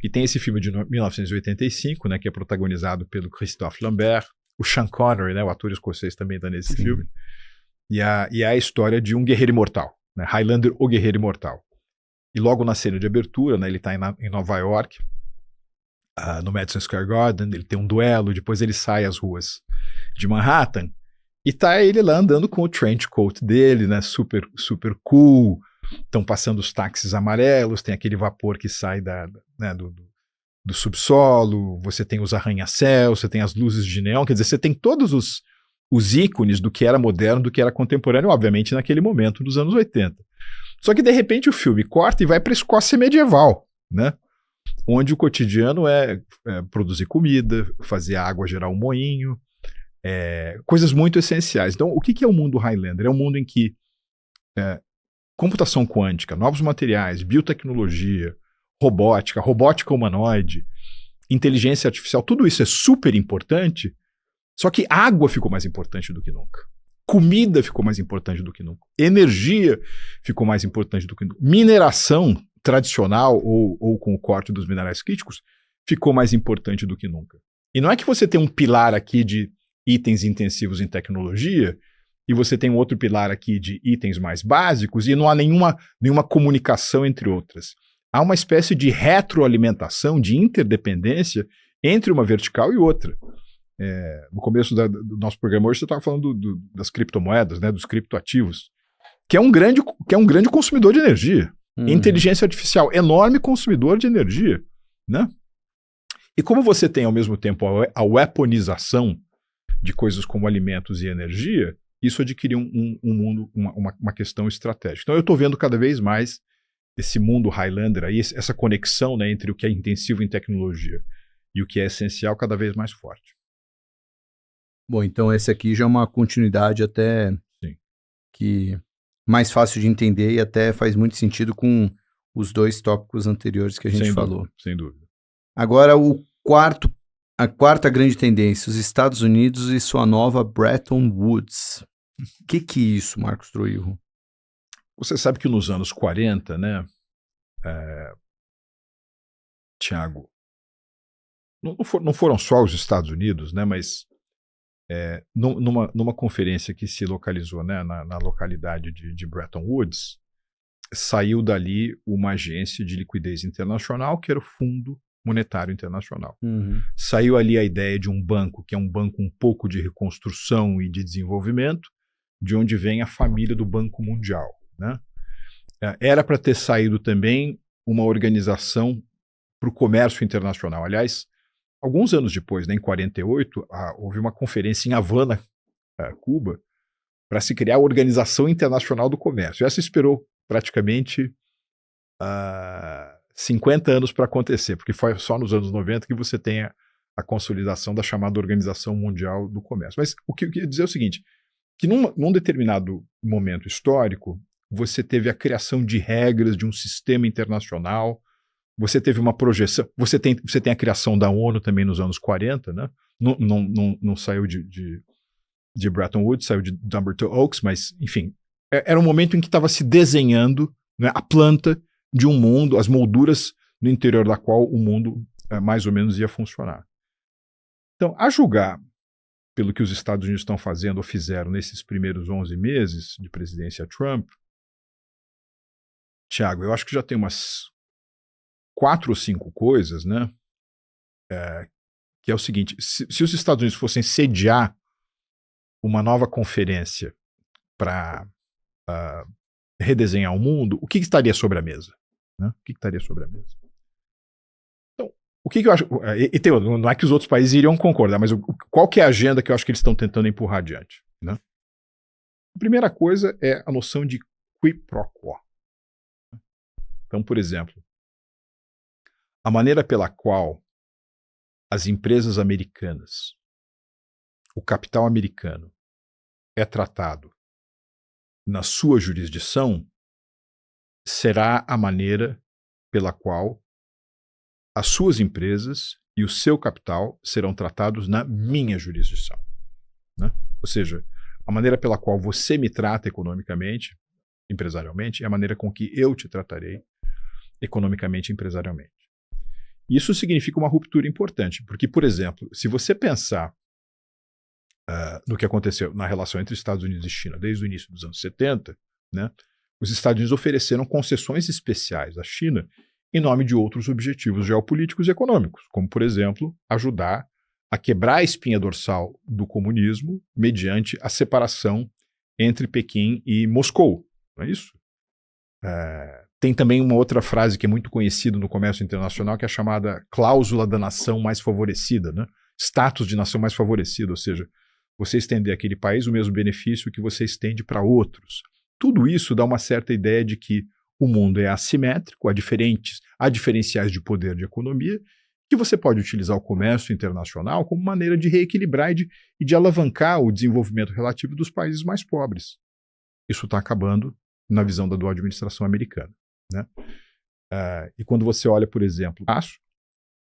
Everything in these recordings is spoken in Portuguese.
que tem esse filme de 1985, né, que é protagonizado pelo Christophe Lambert, o Sean Connery, né, o ator escocês também está nesse filme, e é a história de um guerreiro imortal, né, Highlander, o guerreiro imortal. E logo na cena de abertura, né, ele está em Nova York, no Madison Square Garden, ele tem um duelo, depois ele sai às ruas de Manhattan, e tá ele lá andando com o trench coat dele, né, super, super cool, estão passando os táxis amarelos, tem aquele vapor que sai né, do subsolo, você tem os arranha-céus, você tem as luzes de neon, quer dizer, você tem todos os ícones do que era moderno, do que era contemporâneo, obviamente naquele momento dos anos 80. Só que de repente o filme corta e vai para a Escócia medieval, né? Onde o cotidiano é produzir comida, fazer a água gerar um moinho, coisas muito essenciais. Então, o que é o mundo Highlander? É um mundo em que computação quântica, novos materiais, biotecnologia, robótica humanoide, inteligência artificial, tudo isso é super importante, só que água ficou mais importante do que nunca. Comida ficou mais importante do que nunca. Energia ficou mais importante do que nunca. Mineração tradicional ou com o corte dos minerais críticos ficou mais importante do que nunca. E não é que você tem um pilar aqui de itens intensivos em tecnologia e você tem um outro pilar aqui de itens mais básicos e não há nenhuma comunicação entre outras. Há uma espécie de retroalimentação, de interdependência entre uma vertical e outra. No começo do nosso programa hoje você estava falando das criptomoedas, né, dos criptoativos, que é um grande consumidor de energia. Inteligência artificial, enorme consumidor de energia, né? E como você tem ao mesmo tempo a weaponização de coisas como alimentos e energia, isso adquiriu um mundo, uma questão estratégica. Então eu estou vendo cada vez mais esse mundo Highlander aí, essa conexão, né, entre o que é intensivo em tecnologia e o que é essencial cada vez mais forte. Bom, então esse aqui já é uma continuidade até que mais fácil de entender e até faz muito sentido com os dois tópicos anteriores que a gente falou. Sem dúvida. Agora a quarta grande tendência, os Estados Unidos e sua nova Bretton Woods. O que é isso, Marcos Trujillo? Você sabe que nos anos 40, né, Tiago, não foram só os Estados Unidos, né, mas numa conferência que se localizou, né, na localidade de Bretton Woods, saiu dali uma agência de liquidez internacional, que era o Fundo Monetário Internacional. Saiu ali a ideia de um banco, que é um banco um pouco de reconstrução e de desenvolvimento, de onde vem a família do Banco Mundial, né? Era para ter saído também uma organização para o comércio internacional. Aliás, alguns anos depois, né, em 48, houve uma conferência em Havana, Cuba, para se criar a Organização Internacional do Comércio. Essa esperou praticamente 50 anos para acontecer, porque foi só nos anos 90 que você tem a consolidação da chamada Organização Mundial do Comércio. Mas o que eu queria dizer é o seguinte, que num determinado momento histórico, você teve a criação de regras de um sistema internacional, você teve uma projeção, você tem a criação da ONU também nos anos 40, né? Não saiu de Bretton Woods, saiu de Dumbarton Oaks, mas, enfim, era um momento em que estava se desenhando, né, a planta de um mundo, as molduras no interior da qual o mundo mais ou menos ia funcionar. Então, a julgar pelo que os Estados Unidos estão fazendo ou fizeram nesses primeiros 11 meses de presidência Trump, Tiago, eu acho que já tem umas 4 ou 5 coisas, né? Que é o seguinte, se os Estados Unidos fossem sediar uma nova conferência para redesenhar o mundo, o que estaria sobre a mesa? Né? O que estaria sobre a mesa? Então, o que eu acho... não é que os outros países iriam concordar, mas qual que é a agenda que eu acho que eles estão tentando empurrar adiante? Né? A primeira coisa é a noção de qui pro quo. Então, por exemplo, a maneira pela qual as empresas americanas, o capital americano, é tratado na sua jurisdição será a maneira pela qual as suas empresas e o seu capital serão tratados na minha jurisdição. Né? Ou seja, a maneira pela qual você me trata economicamente, empresarialmente, é a maneira com que eu te tratarei economicamente e empresarialmente. Isso significa uma ruptura importante, porque, por exemplo, se você pensar no que aconteceu na relação entre Estados Unidos e China desde o início dos anos 70, né, os Estados Unidos ofereceram concessões especiais à China em nome de outros objetivos geopolíticos e econômicos, como, por exemplo, ajudar a quebrar a espinha dorsal do comunismo mediante a separação entre Pequim e Moscou. Não é isso? Tem também uma outra frase que é muito conhecida no comércio internacional, que é a chamada cláusula da nação mais favorecida, né? Status de nação mais favorecida, ou seja, você estender àquele país o mesmo benefício que você estende para outros. Tudo isso dá uma certa ideia de que o mundo é assimétrico, há diferenciais de poder de economia, que você pode utilizar o comércio internacional como maneira de reequilibrar e de alavancar o desenvolvimento relativo dos países mais pobres. Isso está acabando na visão da atual administração americana, né? E quando você olha, por exemplo,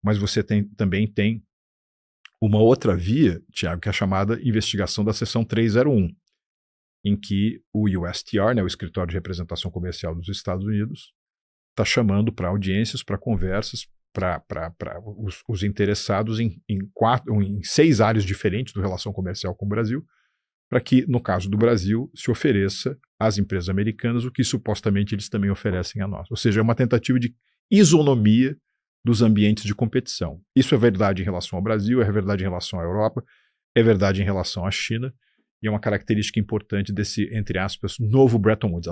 mas você também tem uma outra via, Tiago, que é a chamada investigação da seção 301, em que o USTR, né, o Escritório de Representação Comercial dos Estados Unidos, está chamando para audiências, para conversas, para os interessados em 6 áreas diferentes da relação comercial com o Brasil, para que, no caso do Brasil, se ofereça às empresas americanas o que supostamente eles também oferecem a nós. Ou seja, é uma tentativa de isonomia dos ambientes de competição. Isso é verdade em relação ao Brasil, é verdade em relação à Europa, é verdade em relação à China, e é uma característica importante desse, entre aspas, novo Bretton Woods,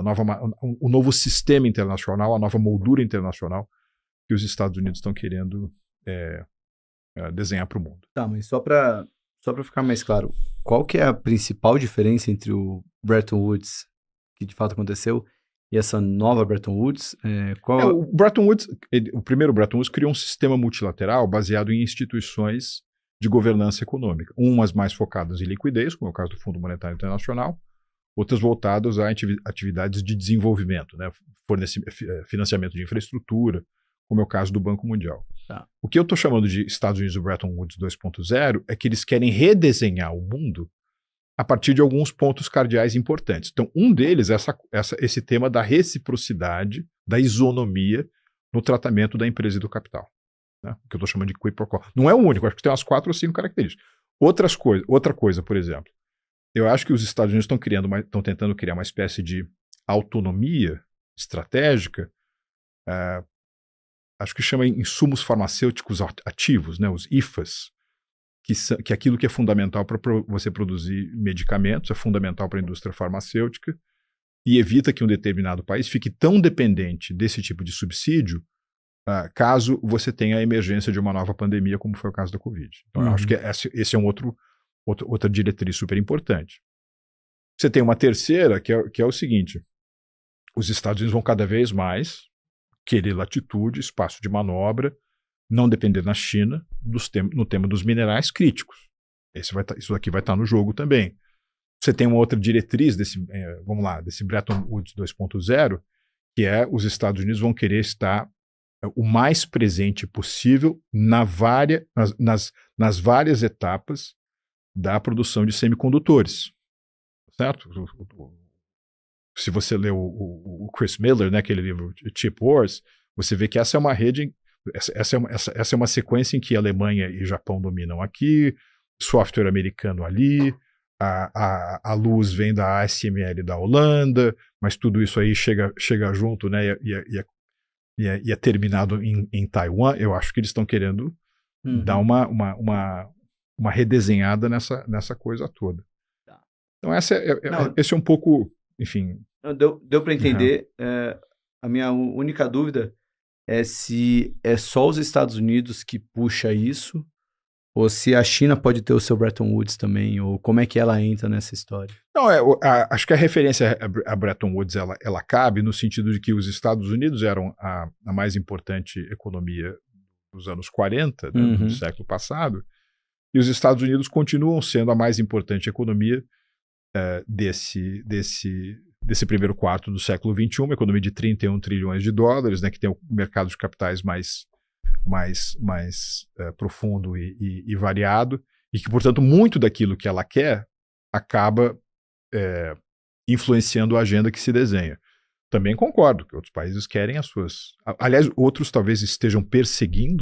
o novo sistema internacional, a nova moldura internacional que os Estados Unidos estão querendo desenhar para o mundo. Tá, mas só para ficar mais claro, qual que é a principal diferença entre o Bretton Woods que de fato aconteceu e essa nova Bretton Woods? O primeiro Bretton Woods criou um sistema multilateral baseado em instituições de governança econômica, umas mais focadas em liquidez, como é o caso do Fundo Monetário Internacional, outras voltadas a atividades de desenvolvimento, né, financiamento de infraestrutura, como é o caso do Banco Mundial. Tá. O que eu estou chamando de Estados Unidos do Bretton Woods 2.0 é que eles querem redesenhar o mundo a partir de alguns pontos cardeais importantes. Então, um deles é esse tema da reciprocidade, da isonomia no tratamento da empresa e do capital, né? O que eu estou chamando de quid pro quo. Não é o único, acho que tem umas 4 ou 5 características. Outra coisa, por exemplo, eu acho que os Estados Unidos estão tentando criar uma espécie de autonomia estratégica, acho que chama insumos farmacêuticos ativos, né, os IFAs, que é aquilo que é fundamental para você produzir medicamentos, é fundamental para a indústria farmacêutica, e evita que um determinado país fique tão dependente desse tipo de subsídio, caso você tenha a emergência de uma nova pandemia, como foi o caso da Covid. Então, eu acho que esse é outra diretriz super importante. Você tem uma terceira, que é o seguinte: os Estados Unidos vão cada vez mais querer latitude, espaço de manobra, não depender da China no tema dos minerais críticos. Isso aqui vai estar no jogo também. Você tem uma outra diretriz desse Bretton Woods 2.0, que é os Estados Unidos vão querer estar o mais presente possível nas várias etapas da produção de semicondutores. Certo? Se você lê o Chris Miller, né, aquele livro Chip Wars, você vê que essa é uma rede, essa é uma sequência em que Alemanha e Japão dominam aqui, software americano ali, a luz vem da ASML da Holanda, mas tudo isso aí chega junto, né, e é terminado em Taiwan. Eu acho que eles estão querendo dar uma redesenhada nessa coisa toda. Tá. Então esse é um pouco, enfim... Deu para entender. A minha única dúvida é se é só os Estados Unidos que puxa isso, ou se a China pode ter o seu Bretton Woods também, ou como é que ela entra nessa história? Não, acho que a referência a Bretton Woods ela cabe no sentido de que os Estados Unidos eram a mais importante economia dos anos 40, né, do século passado, e os Estados Unidos continuam sendo a mais importante economia desse primeiro quarto do século XXI, uma economia de 31 trilhões de dólares, né, que tem um mercado de capitais mais profundo e variado, e que, portanto, muito daquilo que ela quer acaba influenciando a agenda que se desenha. Também concordo que outros países querem as suas... Aliás, outros talvez estejam perseguindo